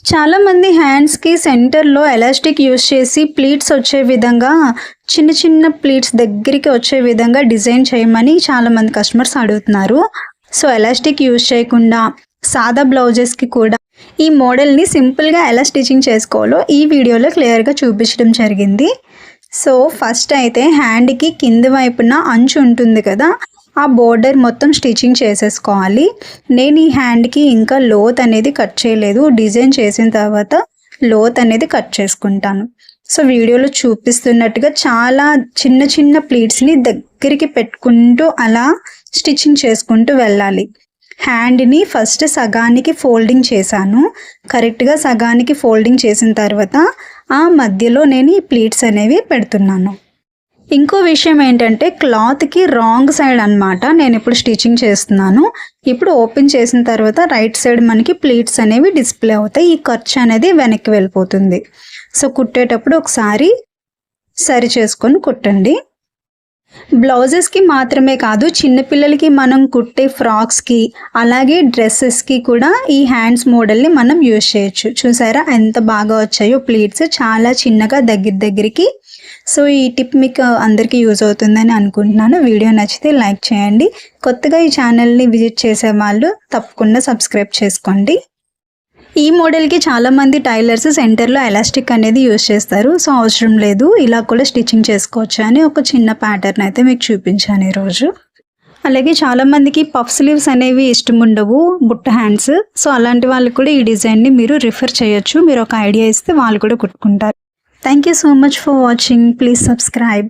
చాలా మంది హ్యాండ్స్‌కి సెంటర్‌లో ఎలాస్టిక్ యూజ్ చేసి ప్లీట్స్ వచ్చే విధంగా చిన్న చిన్న ప్లీట్స్ దగ్గరికి వచ్చే విధంగా డిజైన్ చేయమని చాలామంది కస్టమర్స్ అడుగుతున్నారు. సో, ఎలాస్టిక్ యూజ్ చేయకుండా సాదా బ్లౌజెస్‌కి కూడా ఈ మోడల్‌ని సింపుల్‌గా ఎలా స్టిచ్చింగ్ చేసుకోవాలో ఈ వీడియోలో క్లియర్‌గా చూపించడం జరిగింది. సో, ఫస్ట్ అయితే హ్యాండ్‌కి కింది వైపున అంచు ఉంటుంది కదా! ఆ బోర్డర్ మొత్తం స్టిచ్చింగ్ చేసేసుకోవాలి. నేను ఈ హ్యాండ్‌కి ఇంకా లోత్ అనేది కట్ చేయలేదు. డిజైన్ చేసిన తర్వాత లోత్ అనేది కట్ చేసుకుంటాను. సో, వీడియోలో చూపిస్తున్నట్టుగా చాలా చిన్న చిన్న ప్లీట్స్‌ని దగ్గరికి పెట్టుకుంటూ అలా స్టిచ్చింగ్ చేసుకుంటూ వెళ్ళాలి. హ్యాండ్‌ని ఫస్ట్ సగానికి ఫోల్డింగ్ చేశాను. కరెక్ట్‌గా సగానికి ఫోల్డింగ్ చేసిన తర్వాత ఆ మధ్యలో నేను ఈ ప్లీట్స్ అనేవి పెడుతున్నాను. ఇంకో విషయం ఏంటంటే క్లాత్‌కి రాంగ్ సైడ్ అన్నమాట నేను ఇప్పుడు స్టిచ్చింగ్ చేస్తున్నాను. ఇప్పుడు ఓపెన్ చేసిన తర్వాత రైట్ సైడ్ మనకి ప్లీట్స్ అనేవి డిస్‌ప్లే అవుతాయి. ఈ ఖర్చు అనేది వెనక్కి వెళ్ళిపోతుంది. సో, కుట్టేటప్పుడు ఒకసారి సరి చేసుకొని కుట్టండి. బ్లౌజెస్‌కి మాత్రమే కాదు, చిన్న పిల్లలకి మనం కుట్టే ఫ్రాక్స్‌కి అలాగే డ్రెస్సెస్‌కి కూడా ఈ హ్యాండ్స్ మోడల్‌ని మనం యూజ్ చేయొచ్చు. చూసారా ఎంత బాగా వచ్చాయో ప్లీట్స్ చాలా చిన్నగా దగ్గరికి. సో, ఈ టిప్ మీకు అందరికీ యూజ్ అవుతుందని అనుకుంటున్నాను. వీడియో నచ్చితే లైక్ చేయండి. కొత్తగా ఈ ఛానల్‌ని విజిట్ చేసే వాళ్ళు తప్పకుండా సబ్స్క్రైబ్ చేసుకోండి. ఈ మోడల్‌కి చాలామంది టైలర్స్ సెంటర్‌లో ఎలాస్టిక్ అనేది యూజ్ చేస్తారు. సో, అవసరం లేదు, ఇలా కూడా స్టిచ్చింగ్ చేసుకోవచ్చు అని ఒక చిన్న ప్యాటర్న్ అయితే మీకు చూపించాను ఈరోజు. అలాగే చాలామందికి పఫ్ స్లీవ్స్ అనేవి ఇష్టం ఉండవు, బుట్ట హ్యాండ్స్. సో, అలాంటి వాళ్ళకి కూడా ఈ డిజైన్ని మీరు రిఫర్ చేయొచ్చు. మీరు ఒక ఐడియా ఇస్తే వాళ్ళు కూడా కుట్టుకుంటారు. Thank you so much for watching. Please subscribe.